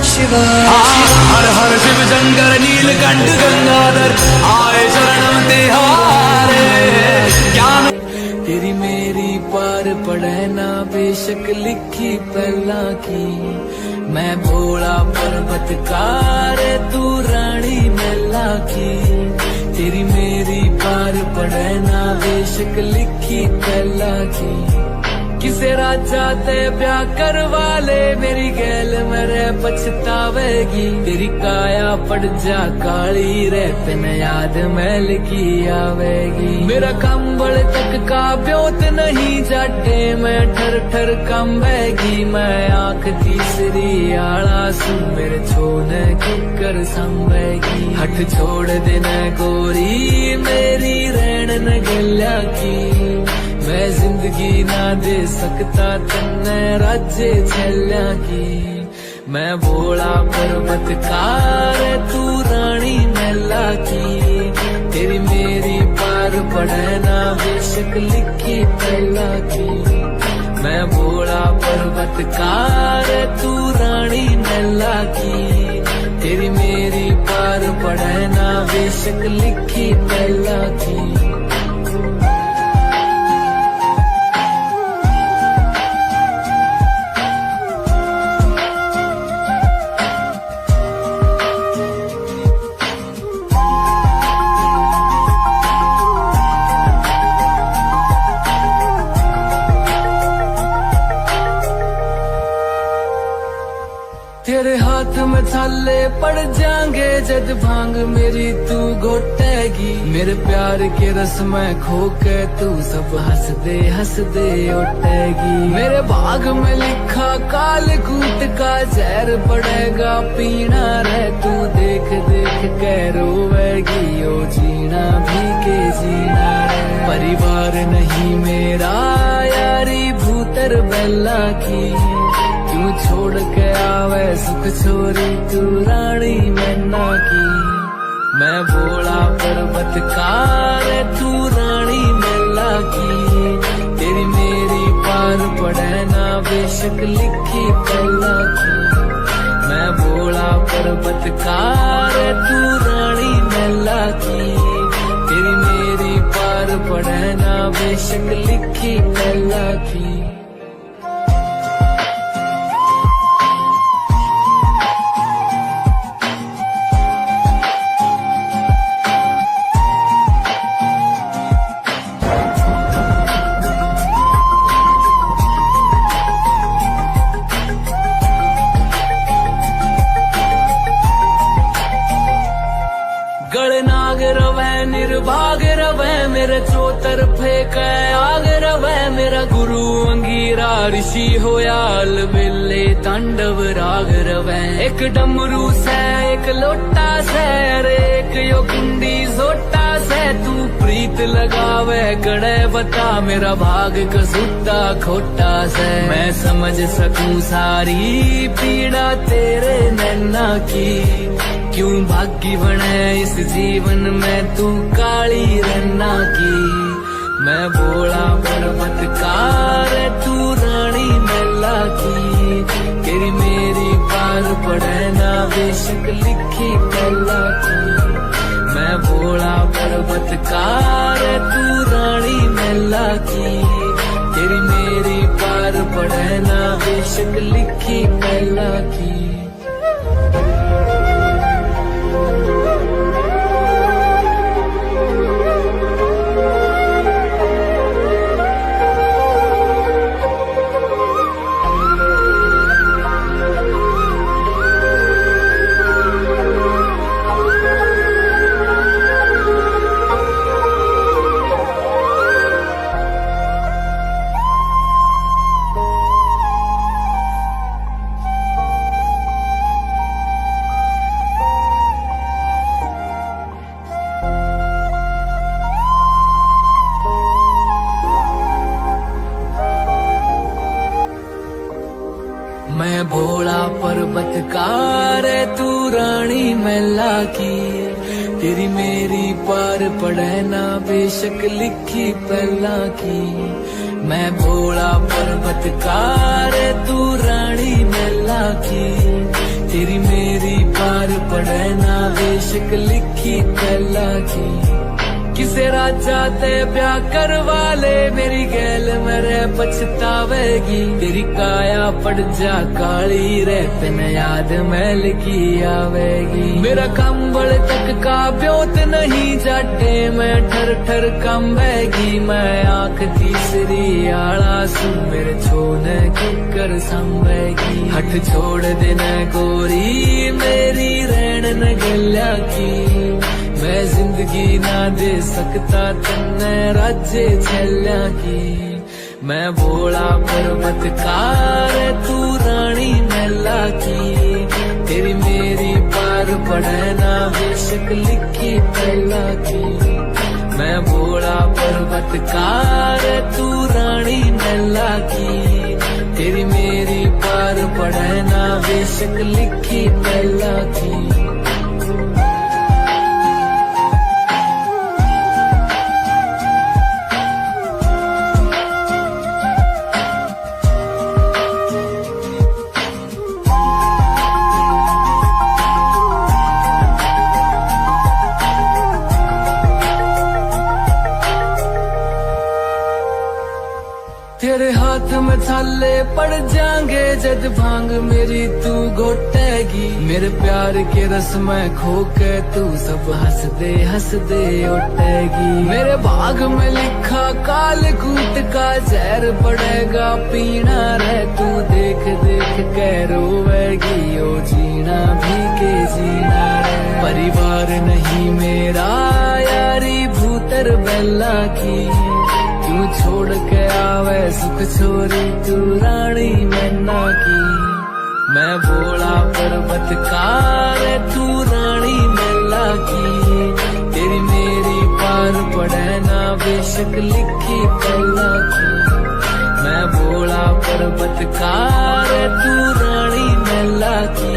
शिवाय। हर हर शिव शंकर नीलकंठ गंगाधर आए शरणम तिहारे। ज्ञान तेरी मेरी पार पड़े ना बेशक लिखी पहला की। मैं भोला पर्वतकार तू रानी मैला की। तेरी मेरी पार पड़े ना बेशक लिखी पहला की। किसे राजा ते ब्याह करवा ले मेरी गैल मेरे पछतावेगी। तेरी काया पड़ जा काली रे तेन याद मैल की आवेगी। मेरा कंबल तक का ब्योत नहीं जाटे मैं ठर ठर कंबेगी। मैं आंख तीसरी आला सू मेरे छोने किकर संभेगी। हट छोड़ देना गोरी मेरी रैन न गल्या की। मैं जिंदगी ना दे सकता तन्ने राज्य छल्या की। मैं भोला पर्वतकार तू रानी मैला की। तेरी मेरी पार पड़े ना बेशक लिखी पहला की। मैं भोला पर्वतकार तू रानी मैला की। तेरी मेरी पार पड़े ना बेशक लिखी पहला की। तेरे हाथ में छाले पड़ जाएंगे जद भांग मेरी तू घोटेगी। मेरे प्यार के रस में खो के तू सब हंस दे उठेगी। मेरे भाग में लिखा काल कूट का जहर पड़ेगा पीना रे। तू देख देख के रोवेगी ओ जीना भी के जीना रे। परिवार नहीं मेरा यारी भूतर बेला की। क्यों छोड़ के आवे सुख छोरी तू रानी मैना की। मैं भोला पर्वतकार तू रानी मैला की। तेरी मेरी पार पड़े ना बेशक लिखी पहला की। मैं भोला पर्वतकार तू रानी मैला की। तेरी मेरी पार पड़े ना बेशक लिखी पहला की। गणनाग रवै निर्भाग रवै मेरे चौतरफे कै आग रवै। मेरा गुरु अंगीरा ऋषि होया अलबेले तांडव राग रवै। एक डमरू से एक लोटा से अरे एक यो कुंडी जोटा से। तू प्रीत लगावे गड़े बता मेरा भाग कसूता खोटा से। मैं समझ सकूं सारी पीड़ा तेरे नैना की। क्यों भाग्य बने इस जीवन में तू काली रन्ना की। मैं भोला पर्वतकार तू रानी मैला की। तेरी मेरी पार पड़े ना बेशक लिखी पहला की। मैं भोला पर्वतकार तू रानी मैला की। तेरी मेरी पार पड़े ना बेशक लिखी पहला की। मैं भोला पर्वतकार तू रानी मैला की। तेरी मेरी पार पड़े ना बेशक लिखी पहला की। मैं भोला पर्वतकार तू रानी मैला की। तेरी मेरी पार पड़े ना बेशक लिखी पहला की किसे राजा ते ब्याह करवा ले मेरी गैल मेरे पछतावेगी तेरी काया पड़ जा काली रे तेन याद मैल की आवेगी मेरा कंबल तक का ब्योत नहीं जाटे मैं ठर ठर कंबेगी मैं आंख तीसरी आला सू मेरे छोने किकर संभेगी हट छोड़ देना गोरी मेरी रहन न गल्या की मैं जिंदगी ना दे सकता तन्ने राज्य छल्या की मैं भोला पर्वतकार तू रानी मैला की तेरी मेरी पार पड़े ना बेशक लिखी पहला की मैं भोला पर्वतकार तू रानी मैला की तेरी मेरी पार पड़े ना बेशक लिखी पहला की तेरे हाथ में थाले पड़ जाएंगे जद भांग मेरी तू घोटेगी मेरे प्यार के रस में खो के तू सब हंस दे उठेगी मेरे भाग में लिखा काल कूट का जहर पड़ेगा पीना रे तू देख देख के रोवेगी ओ जीना भी के जीना रे परिवार नहीं मेरा यारी भूतर बेला की तू छोड़ के आवे सुख छोरी तू रानी मैना की मैं भोला पर्वतकार तू रानी मैला की तेरी मेरी पार पड़े ना बेशक लिखी पहला की मैं भोला पर्वतकार तू रानी मैला की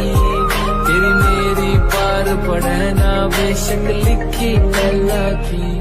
तेरी मेरी पार पड़े ना बेशक लिखी पहला की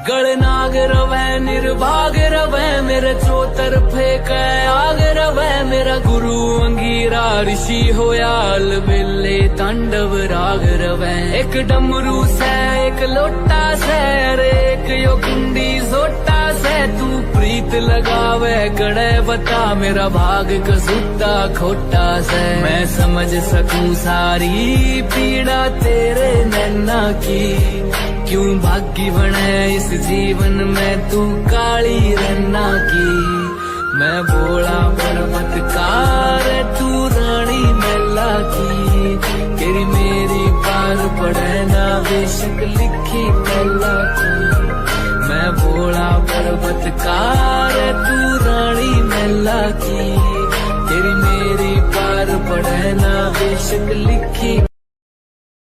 गलनाग रवे निर्भाग रवे मेरे चौतरफे कै आग रवे मेरा गुरु अंगीरा ऋषि होया अलबेले तांडव राग रवे एक डमरू से एक लोटा से अरे एक यो कुंडी सोटा से तू प्रीत लगावे गड़े बता मेरा भाग कसूता खोटा से मैं समझ सकूं सारी पीड़ा तेरे नैना की क्यों भागी बने इस जीवन में तू काली रन्ना की मैं भोला पर्वतकार तू रानी मैला की तेरी मेरी पार पड़े ना बेशक लिखी पहला की मैं भोला पर्वतकार तू रानी मैला की तेरी मेरी पार पड़े ना बेशक लिखी